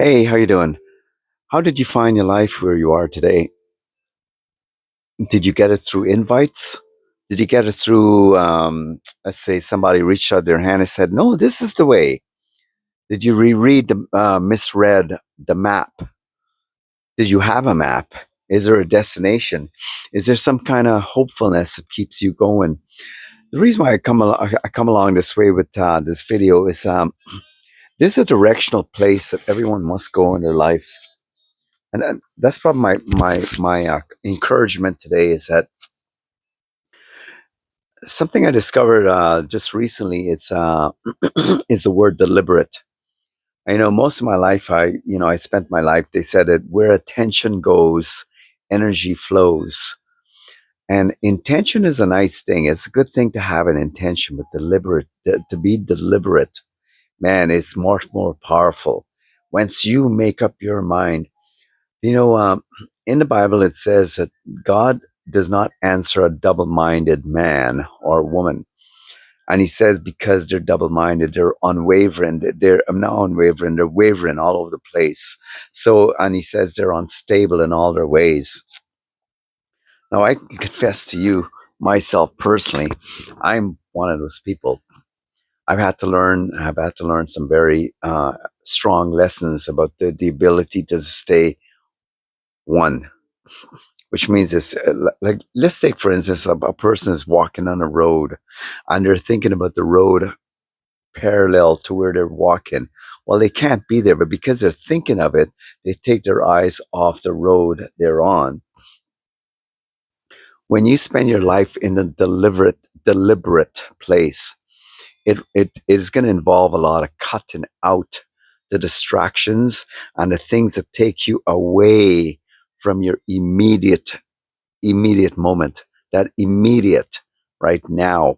Hey, how you doing? How did you find your life where you are today? Did you get it through invites? Did you get it through, let's say, somebody reached out their hand and said, "No, this is the way." Did you reread misread the map? Did you have a map? Is there a destination? Is there some kind of hopefulness that keeps you going? The reason why I come along this way with this video is this is a directional place that everyone must go in their life. And that's probably my encouragement today is that something I discovered just recently. It's is the word deliberate. I know most of my life, I spent my life. They said it where attention goes, energy flows, and intention is a nice thing. It's a good thing to have an intention, but deliberate to be deliberate, man, it's much more powerful. Once you make up your mind. In the Bible, it says that God does not answer a double minded man or woman. And he says because they're double minded, they're unwavering. They're not unwavering, they're wavering all over the place. So, and he says they're unstable in all their ways. Now, I can confess to you, myself personally, I'm one of those people. I've had to learn some very strong lessons about the ability to stay one, which means it's like, let's take for instance a person is walking on a road and they're thinking about the road parallel to where they're walking. Well, they can't be there, but because they're thinking of it, they take their eyes off the road they're on. When you spend your life in a deliberate place, it is going to involve a lot of cutting out the distractions and the things that take you away from your immediate moment, that immediate right now.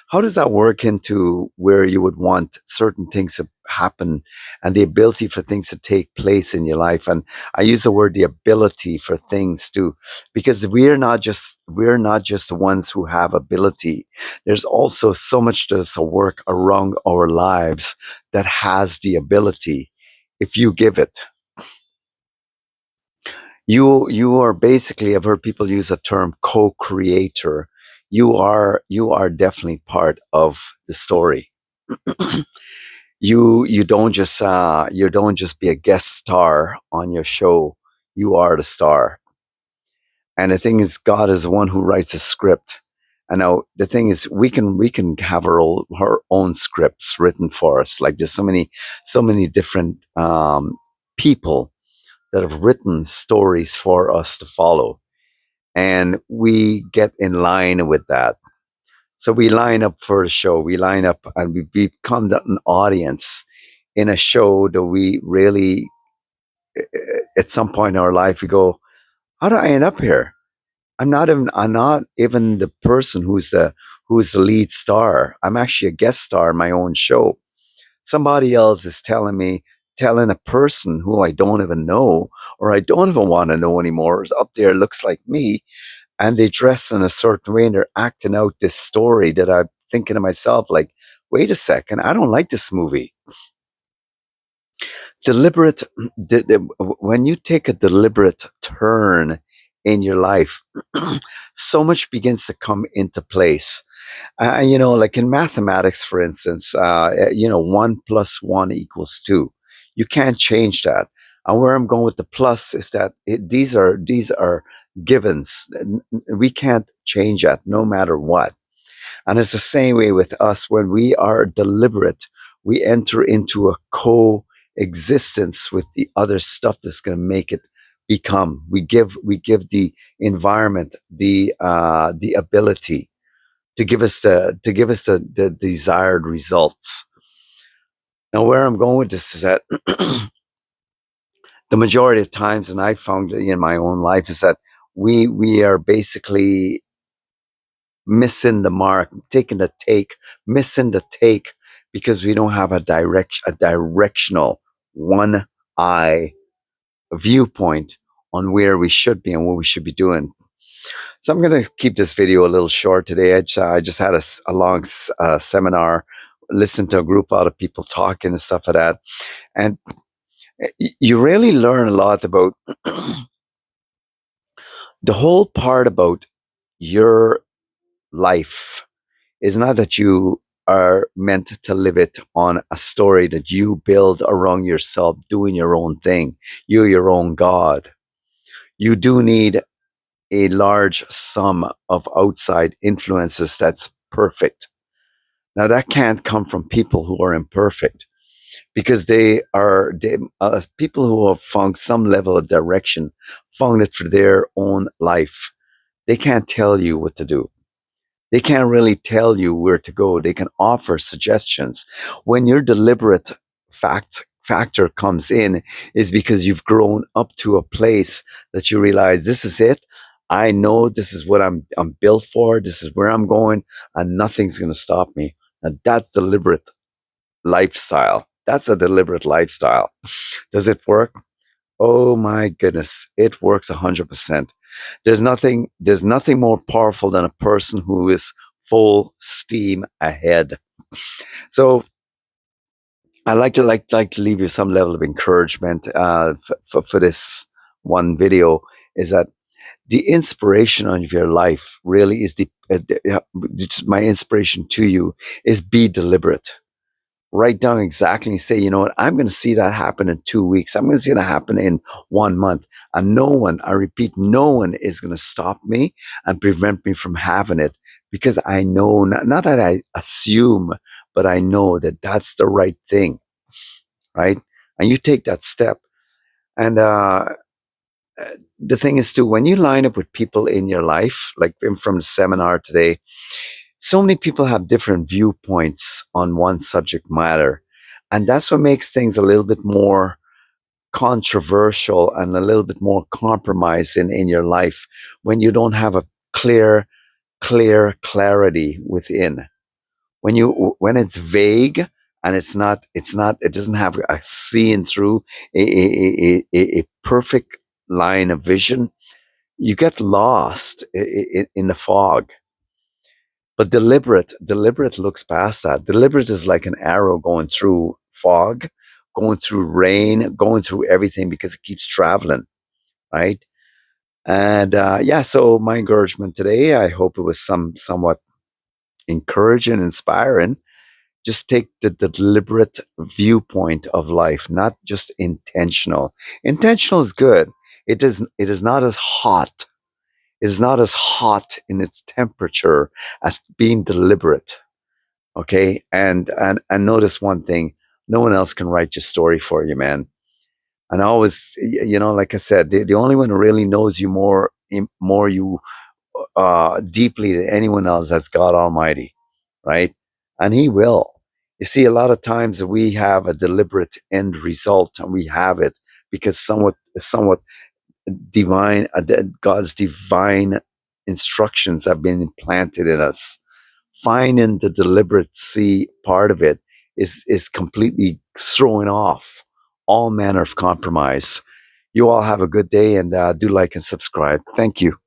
How does that work into where you would want certain things to happen and the ability for things to take place in your life? And I use the word the ability for things too, because we're not just the ones who have ability. There's also so much that's a work around our lives that has the ability if you give it. You are basically, I've heard people use the term co-creator. You are definitely part of the story. You don't just be a guest star on your show. You are the star. And the thing is, God is the one who writes a script. And now the thing is, we can have our own scripts written for us. Like there's so many different people that have written stories for us to follow, and we get in line with that. So we line up for a show. We line up and we become an audience in a show that we really, at some point in our life, we go, "How do I end up here? I'm not even the person who's the lead star. I'm actually a guest star in my own show. Somebody else is telling a person who I don't even know or I don't even want to know anymore is up there, looks like me, and they dress in a certain way and they're acting out this story that I'm thinking to myself, like, wait a second, I don't like this movie. Deliberate, when you take a deliberate turn in your life, so much begins to come into place. Like in mathematics, for instance, 1 plus 1 equals 2. You can't change that. And where I'm going with the plus is that these are givens. We can't change that no matter what. And it's the same way with us. When we are deliberate, we enter into a coexistence with the other stuff that's going to make it become. We give the environment the ability to give us the desired results. Now, where I'm going with this is that the majority of times, and I found it in my own life, is that we are basically missing the mark, missing the take because we don't have a directional one eye viewpoint on where we should be and what we should be doing. So I'm going to keep this video a little short today. I just had a long seminar, listened to a group out of people talking and stuff like that. And You really learn a lot about the whole part about your life is not that you are meant to live it on a story that you build around yourself, doing your own thing. You're your own God. You do need a large sum of outside influences that's perfect. Now, that can't come from people who are imperfect because people who have found some level of direction, found it for their own life. They can't tell you what to do. They can't really tell you where to go. They can offer suggestions. When your deliberate factor comes in, is because you've grown up to a place that you realize this is it. I know this is what I'm built for. This is where I'm going, and nothing's going to stop me. And that's deliberate lifestyle. That's a deliberate lifestyle. Does it work? Oh my goodness, it works 100%. There's nothing more powerful than a person who is full steam ahead. So I like to leave you some level of encouragement for this one video is that the inspiration of your life really is my inspiration to you is be deliberate. Write down exactly and say, you know what, I'm going to see that happen in 2 weeks. I'm going to see that happen in 1 month. And no one, I repeat, no one is going to stop me and prevent me from having it because I know, not that I assume, but I know that that's the right thing, right? And you take that step. And the thing is, too, when you line up with people in your life, like from the seminar today, so many people have different viewpoints on one subject matter. And that's what makes things a little bit more controversial and a little bit more compromising in your life when you don't have a clarity within. When it's vague and it doesn't have a seeing through a perfect line of vision, you get lost in the fog. But deliberate looks past that. Deliberate is like an arrow going through fog, going through rain, going through everything because it keeps traveling, right? And yeah, so my encouragement today, I hope it was somewhat encouraging, inspiring. Just take the deliberate viewpoint of life, not just intentional. Intentional is good. It is not as hot. It is not as hot in its temperature as being deliberate. Okay. And notice one thing, no one else can write your story for you, man. And always, like I said, the only one who really knows you more you deeply than anyone else, that's God Almighty, right? And He will. You see, a lot of times we have a deliberate end result, and we have it because somewhat divine, God's divine instructions have been implanted in us. Finding the deliberate C part of it is completely throwing off all manner of compromise. You all have a good day, and do like and subscribe. Thank you.